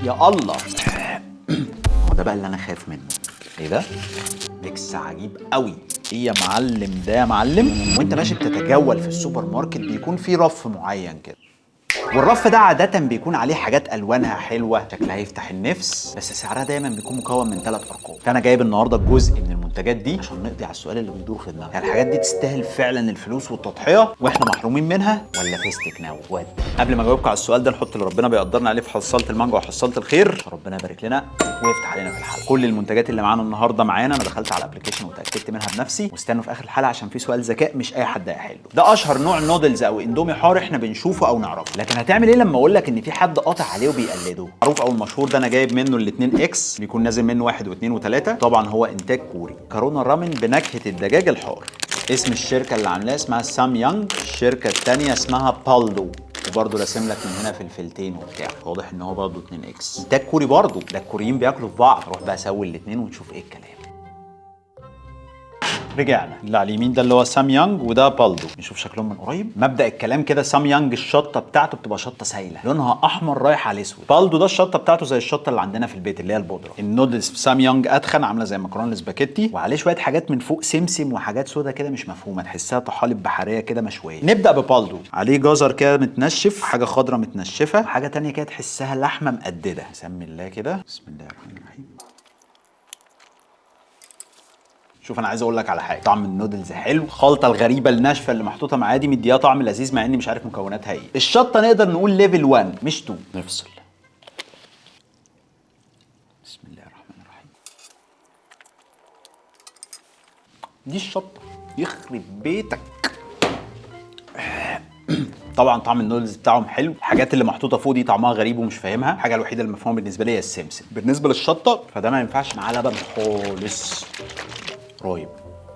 يا الله. هو ده بقى اللي انا خايف منه. ايه ده؟ ميكس عجيب قوي. ايه يا معلم ده يا معلم؟ وانت ماشي بتتجول في السوبر ماركت بيكون في رف معين كده، والرف ده عادة بيكون عليه حاجات ألوانها حلوة شكلها يفتح النفس، بس سعرها دايما بيكون مكون من 3 أرقام. فأنا جايب النهاردة جزء من المنتجات دي عشان نقضي على السؤال اللي بيدور في دماغنا، يعني الحاجات دي تستاهل فعلا الفلوس والتضحية واحنا محرومين منها، ولا فيستك ناو ود؟ قبل ما اجاوبكم على السؤال ده نحط اللي ربنا بيقدرنا عليه في حصالة المانجا وحصالة الخير عشان ربنا يبارك لنا ويفتح علينا في الحلقة. كل المنتجات اللي معانا النهارده معانا، انا دخلت على الابلكيشن وتاكدت منها بنفسي، واستنوا في اخر الحلقه عشان في سؤال ذكاء مش اي حد هيحله. ده اشهر نوع نودلز او اندومي حار احنا بنشوفه او نعرفه، لكن هتعمل ايه لما اقول لك ان في حد قاطع عليه وبيقلده؟ معروف او المشهور ده انا جايب منه الاثنين اكس، بيكون نازل منه 1 و2 و3. طبعا هو انتاج كوري، كارونا رامن بنكهه الدجاج الحار. اسم الشركه اللي عاملاه اسمها سام يانج، الشركه الثانيه اسمها بالدو، وبرضه راسم لك من هنا فلفلتين وبتاع، واضح ان هو برضه 2 اكس. انتاج كوري برضه، ده الكوريين بياكلوا في بعض. روح بقى سوي الاثنين ونشوف ايه الكلام. رجعنا اللي على اليمين ده اللي هو سام يانج وده بالدو، نشوف شكلهم من قريب. مبدأ الكلام كده، سام يانج الشطه بتاعته بتبقى شطه سايله لونها احمر رايح على اسود، بالدو ده الشطه بتاعته زي الشطه اللي عندنا في البيت اللي هي البودره. النودلز في سام يانج اتخن، عامله زي مكرونه السباكيتي وعليه شويه حاجات من فوق سمسم وحاجات سودا كده مش مفهومه، تحسها طحالب بحريه كده مشويه. نبدا ببالدو، عليه جزر كده متنشف، حاجه خضراء متنشفه، وحاجه تانية كده تحسها لحمه مقدده. بسم الله كده، بسم الله الرحمن الرحيم. شوف انا عايز اقول لك على حاجه، طعم النودلز حلو، الخلطه الغريبه الناشفه اللي محطوطه معاه دي مديها طعم لذيذ مع اني مش عارف مكوناتها ايه. الشطه نقدر نقول ليفل 1 مش 2. نفصل. بسم الله الرحمن الرحيم. دي الشطه يخرب بيتك. طبعا طعم النودلز بتاعهم حلو، الحاجات اللي محطوطه فوق دي طعمها غريب ومش فاهمها. الحاجه الوحيده اللي مفهومه بالنسبه لي هي السمسم. بالنسبه للشطه فده ما ينفعش معاه لبن خالص. رايب.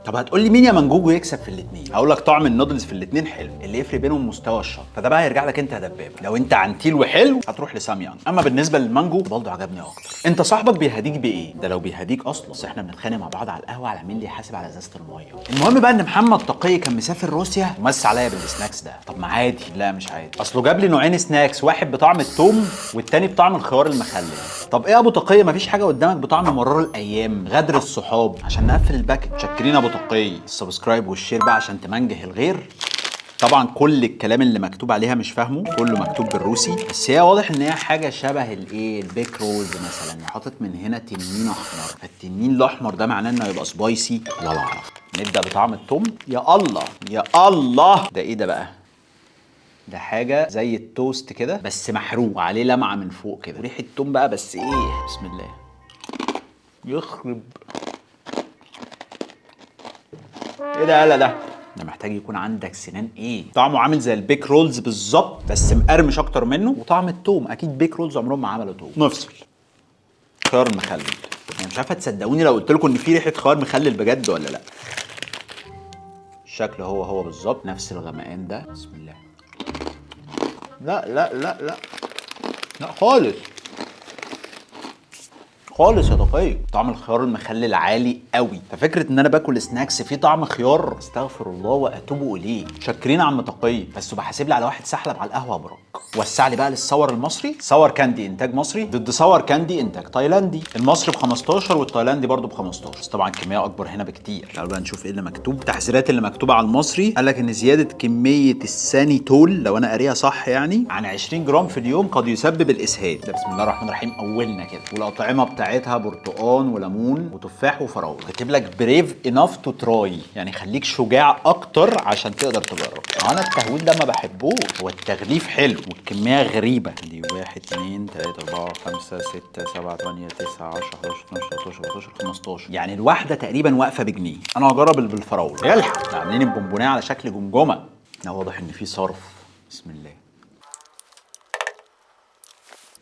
طب هتقول لي مين يا منجوجو يكسب في الاثنين؟ هقول لك طعم النودلز في الاثنين حلو، اللي يفرق بينهم مستوى الشطه، فده بقى هيرجع لك انت يا دبابه. لو انت عنتيل وحلو هتروح لسام يانج، اما بالنسبه للمانجو برضه عجبني اكتر. انت صاحبك بيهديك بايه؟ ده لو بيهديك اصلا، بس احنا بنتخانق مع بعض على القهوه على مين اللي يحاسب على ازازه الميه. المهم بقى ان محمد تقي كان مسافر روسيا ومس عليا بالسناكس ده. طب ما عادي. لا مش عادي، اصله جاب لي نوعين سناكس، واحد بطعم التوم والتاني بطعم الخيار المخلل. طب ايه يا ابو تقي، مفيش حاجه قدامك بطعم مرار الايام، غدر الصحاب؟ عشان نقفل الباكت. شكرين ابو تقي. السبسكرايب والشير بقى عشان تمنجه الغير. طبعا كل الكلام اللي مكتوب عليها مش فاهمه، كله مكتوب بالروسي، بس هي واضح ان هي حاجه شبه الايه، البيك رولز مثلا. حاطط من هنا تنين احمر، فالتنين الاحمر ده معناه انه هيبقى سبايسي، ولا اعرف. نبدا بطعم التوم. يا الله يا الله، ده ايه ده بقى؟ ده حاجه زي التوست كده بس محروق وعليه لمعه من فوق كده، وريحه توم بقى، بس ايه، بسم الله. يخرب. ايه ده يالا ده محتاج يكون عندك سنان ايه. طعمه عامل زي البيك رولز بالظبط بس مقرمش اكتر منه، وطعم التوم اكيد بيك رولز عمرهم ما عملوا توم. نفصل. خيار المخلل، يعني مش عارفه تصدقوني لو قلت لكم ان في ريحه خيار مخلل بجد ولا لا. الشكل هو بالظبط، نفس الغمقان ده. بسم الله. لا لا لا لا لا خالص خالص يا دقيق. طعم الخيار المخلل عالي قوي، ففكره ان انا باكل سناكس فيه طعم خيار، استغفر الله واتوب اليه. شاكرين عم تقي، بس بحاسب لي على واحد سحلب على القهوه براك. وسع لي بقى للصور المصري. صور كاندي انتاج مصري ضد صور كاندي انتاج تايلاندي. المصري ب 15 والتايلاندي برضه ب 15، بس طبعا الكميه اكبر هنا بكتير. تعالوا بقى نشوف ايه اللي مكتوب. التحذيرات اللي مكتوبه على المصري قال لك ان زياده كميه السانيتول، لو انا قاريها صح يعني، عن 20 جرام في اليوم قد يسبب الاسهال. ده بسم الله الرحمن الرحيم اولنا كده. والاطعمه بتاعتها برتقان وليمون وتفاح وفراوله. كاتب لك بريف اناف تو تراي، يعني خليك شجاع اكتر عشان تقدر تجرب. انا التهويل ده ما بحبوش، هو التغليف حلو والكميه غريبه. دي 1 2 3 4 5 6 7 8 9 10 11 12 13 14 15، يعني الواحده تقريبا واقفه بجنيه. انا هجرب اللي بالفراوله. يلحق عاملين البونبونيه على شكل جمجمه. ده واضح ان في صرف. بسم الله.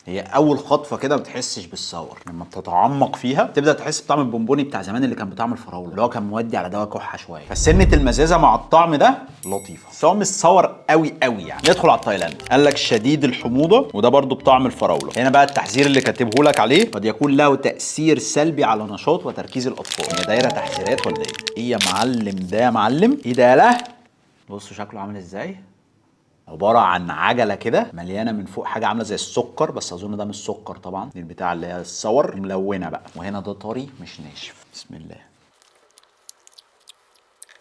هي اول خطفه كده ما بتحسش بالصور، لما بتتعمق فيها تبدا تحس بطعم البونبوني بتاع زمان اللي كان بطعم الفراوله، اللي هو كان مودي على دواء كحه شويه. فسنه المزازه مع الطعم ده لطيفه، بس هو مش صور قوي قوي يعني. ندخل على التايلاندي. قال لك شديد الحموضه، وده برده بطعم الفراوله. هنا بقى التحذير اللي كاتبه لك عليه، قد يكون له تاثير سلبي على نشاط وتركيز الاطفال. هي دايره تحذيرات ولا ايه؟ ايه يا معلم ده يا معلم؟ ايه ده؟ لا بصوا شكله عامل ازاي. عباره عن عجله كده مليانه من فوق حاجه عامله زي السكر، بس اظن ده مش سكر طبعا، دي البتاع اللي هي الصور ملونه بقى، وهنا ده طري مش ناشف. بسم الله.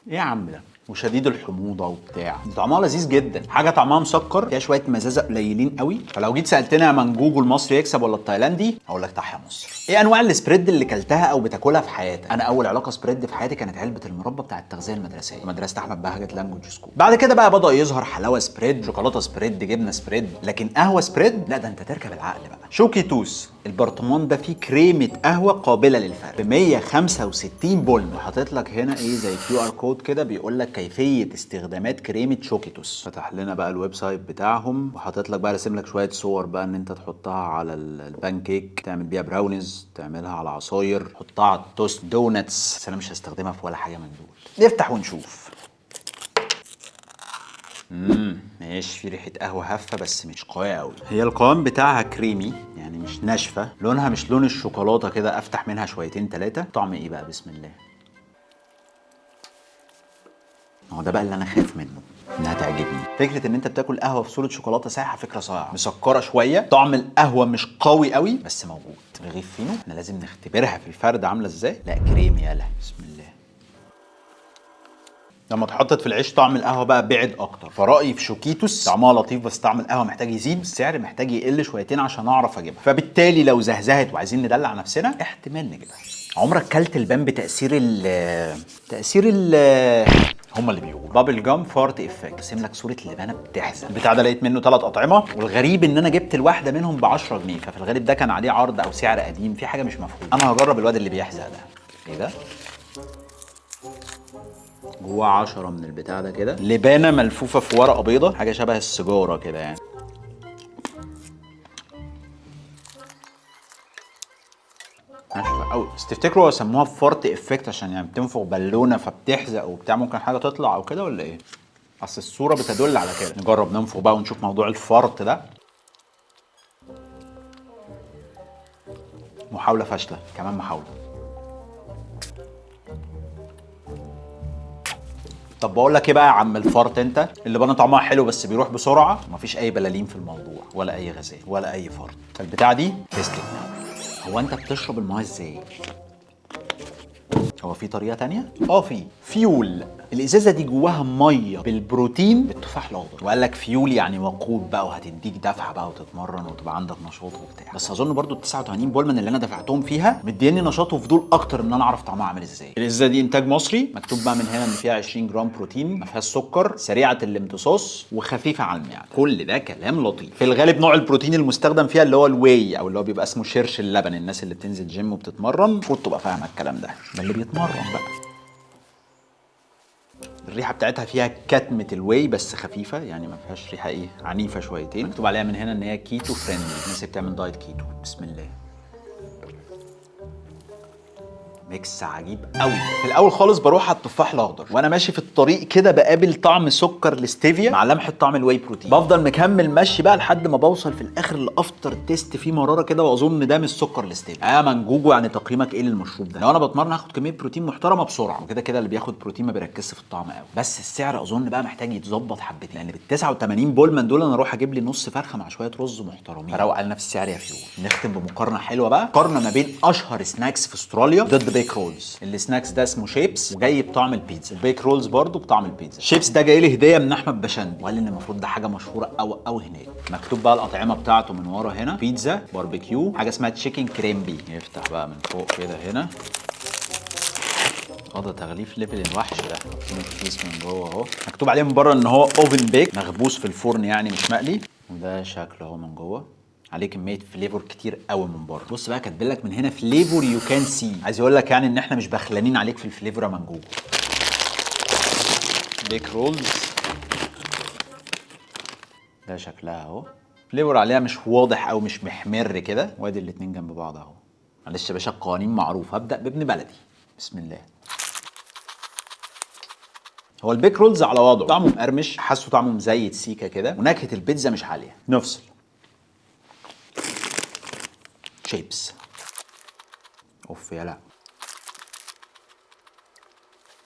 ايه يا عم ده؟ وشديد الحموضه وبتاع، طعمها لذيذ جدا، حاجه طعمها مسكر فيها شويه مزازه قليلين قوي. فلو جيت سالتني يا منجوجو المصري يكسب ولا التايلاندي، هقول لك تحيا مصر. ايه انواع السبريد اللي كلتها او بتاكلها في حياتك؟ انا اول علاقه سبريد في حياتي كانت علبه المربى بتاع التغذيه المدرسيه في مدرسه احمد بهجت لانجوج سكول. بعد كده بقى بدا يظهر حلاوه سبريد، شوكولاته سبريد، جبنه سبريد، لكن قهوه سبريد لا، ده انت تركب العقل بقى. شوكي توس البرطمان ده فيه كريمه قهوه قابله للفرد ب 165 بولم، وحاطط لك هنا ايه زي كيو ار كود كده بيقول لك كيفيه استخدامات كريمه شوكيتوس. فتح لنا بقى الويب سايت بتاعهم، وحاطط لك بقى راسم لك شويه صور بقى ان انت تحطها على البان كيك، تعمل بيها براونيز، تعملها على عصاير، تحطها على التوست، دونتس. بس انا مش هستخدمها في ولا حاجه من دول. نفتح ونشوف. ماشي، في ريحه قهوه هفه بس مش قويه قوي. هي القوام بتاعها كريمي يعني مش ناشفه، لونها مش لون الشوكولاته كده، افتح منها شويتين ثلاثه. طعم ايه بقى؟ بسم الله. هو ده بقى اللي انا خايف منه انها تعجبني. فكره ان انت بتاكل قهوه في صوره شوكولاته سايحه فكره صايعه، مسكره شويه، طعم القهوه مش قوي قوي بس موجود. رغيف فينو احنا لازم نختبرها في الفرد عامله ازاي. لا كريم يالا. بسم الله. لما اتحطت في العيش طعم القهوه بقى بعد اكتر. فرأيي في شوكيتوس طعمها لطيف بس طعم القهوه محتاج يزيد، السعر محتاج يقل شويتين عشان اعرف اجيبها. فبالتالي لو زهزهت وعايزين ندلع نفسنا احتمال نجيبها. عمرك كلت البان بتاثير هما اللي بيقولوا بابل جام فارت افكت، رسم لك صوره لبانه بتحزن. البتاع ده لقيت منه 3 اطعمه، والغريب ان انا جبت الواحده منهم ب 10 جنيه، ففي الغالب ده كان عليه عرض او سعر قديم، في حاجه مش مفهومه. انا هجرب الواد اللي بيحزق ده. ايه ده؟ جواه 10 من البتاع ده كده، لبانه ملفوفه في ورقه بيضه، حاجه شبه السيجاره كده يعني. ناشفه قوي. بس تفتكروا سموها فارت افكت عشان يعني بتنفخ بالونه فبتحزق وبتاع، ممكن حاجه تطلع او كده ولا ايه؟ اصل الصوره بتدل على كده. نجرب ننفخ بقى ونشوف موضوع الفرط ده. محاوله فاشله، كمان محاوله. طب بقول لك ايه بقى يا عم الفرط، انت اللي بان طعمها حلو بس بيروح بسرعه، ومفيش اي بلالين في الموضوع ولا اي غازات ولا اي فرط. البتاعه دي تسلك. هو انت بتشرب المايه ازاي؟ هو في طريقه تانية؟ في فيول. الازازه دي جواها ميه بالبروتين بالتفاح الاخضر، وقال لك فيول يعني وقود بقى، وهتديك دفعه بقى وتتمرن وتبقى عندك نشاط وبتاع. بس اظن برضو ال 89 بولمان اللي انا دفعتهم فيها مديني نشاط وفضول اكتر ان انا اعرف طعمها عامل ازاي. الازازه دي انتاج مصري، مكتوب بقى من هنا ان فيها 20 جرام بروتين، ما فيهاش سكر، سريعه الامتصاص، وخفيفه على المعده. كل ده كلام لطيف. في الغالب نوع البروتين المستخدم فيها اللي هو الواي، او اللي هو بيبقى اسمه شرش اللبن. الناس اللي بتنزل جيم وبتتمرن المفروض تبقى فاهمه الكلام ده اللي بيتمرن بقى. الريحه بتاعتها فيها كتمه الواي بس خفيفه، يعني ما فيهاش ريحه ايه عنيفه شويتين. مكتوب عليها من هنا ان هي كيتو فريندلي، الناس اللي بتعمل دايت كيتو. بسم الله. ميكس عجيب قوي. في الاول خالص بروح على التفاح الاخضر، وانا ماشي في الطريق كده بقابل طعم سكر الاستيفيا مع لمحه طعم الواي بروتين. بفضل مكمل ماشي بقى لحد ما بوصل في الاخر لافتر تيست فيه مراره كده، واظن ده مش سكر الاستيفيا. يا منجوجو يعني تقييمك ايه للمشروب ده؟ لو انا بتمرن هاخد كميه بروتين محترمه بسرعه، وكده كده اللي بياخد بروتين ما بيركزش في الطعم قوي. بس السعر اظن بقى محتاج يتظبط حبتين، لان بال 89 بولمان دول انا اروح اجيب لي نص فرخه مع شويه رز محترمين. فروق على نفس السعر يا فيول. نختم بمقارنه حلوه بقى، مقارنه ما بين اشهر سناكس في استراليا ضد بيك رولز. السناكس ده اسمه شيبس وجاي بطعم البيتزا، البيك رولز برضو بطعم البيتزا. شيبس ده جاي لي هديه من احمد بشندي، وقال لي ان المفروض ده حاجه مشهوره قوي هناك. مكتوب بقى الاطعمه بتاعته من ورا هنا، بيتزا، باربيكيو، حاجه اسمها تشيكن كريمبي. يفتح بقى من فوق كده هنا. ده تغليف ليفل الوحش ده، حاطين الكيس من جوه اهو. مكتوب عليه من بره ان هو اوفن بيك، مخبوز في الفرن يعني مش مقلي. وده شكله اهو من جوه، عليه كميه فليفر كتير قوي من بره. بص بقى كاتب لك من هنا فليفر يو كان سي، عايز يقول لك يعني ان احنا مش بخلانين عليك في الفليفر يا منجوج. بيك رولز ده شكلها اهو، فليفر عليها مش واضح او مش محمر كده، وادي الاتنين جنب بعض اهو. معلش يا باشا القوانين معروفه، هبدا بابن بلدي. بسم الله. هو البيك رولز على وضعه، طعمه مقرمش، حاسه طعمه مزيت سيكه كده، ونكهه البيتزا مش عاليه. نفصل. شيبس اوف يا لا.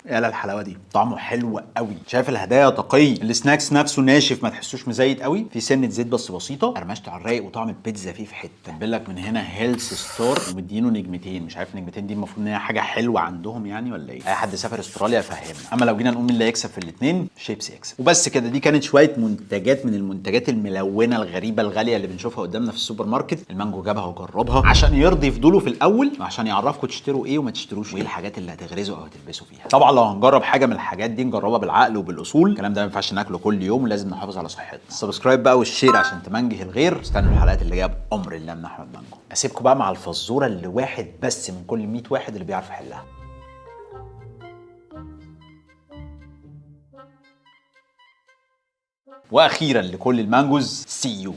يا الحلاوه دي، طعمه حلو قوي. شايف الهدايا تقي، السناكس نفسه ناشف ما تحسوش مزيت قوي، في سنه زيت بس بسيطه، قرمشته على الرايق، وطعم البيتزا فيه في حته. تبل لك من هنا هيلث ستار ومدينه نجمتين، مش عارف النجمتين دي المفروض ان هي حاجه حلوه عندهم يعني ولا ايه؟ اي حد سافر استراليا يفهمنا. اما لو جينا نقول مين اللي هيكسب في الاثنين، شيبسي يكسب. وبس كده، دي كانت شويه منتجات من المنتجات الملونه الغريبه الغاليه اللي بنشوفها قدامنا في السوبر ماركت. المانجو جابها وجربها عشان يرضي فضوله في الاول، وعشان يعرفكم تشتروا ايه وما تشتروش، وايه الحاجات اللي هتغرزوا او هتلبسوا فيها. طبعا لو هنجرب حاجه من الحاجات دي نجربها بالعقل وبالاصول، الكلام ده ما ينفعش ناكله كل يوم، ولازم نحافظ على صحتنا. السبسكرايب بقى والشير عشان تمنجه الغير. استنوا الحلقات اللي جايه بامر الله من احمد مانجو. اسيبكم بقى مع الفزوره اللي واحد بس من كل 100 واحد اللي بيعرف يحلها. واخيرا لكل المانجوز، سي يو.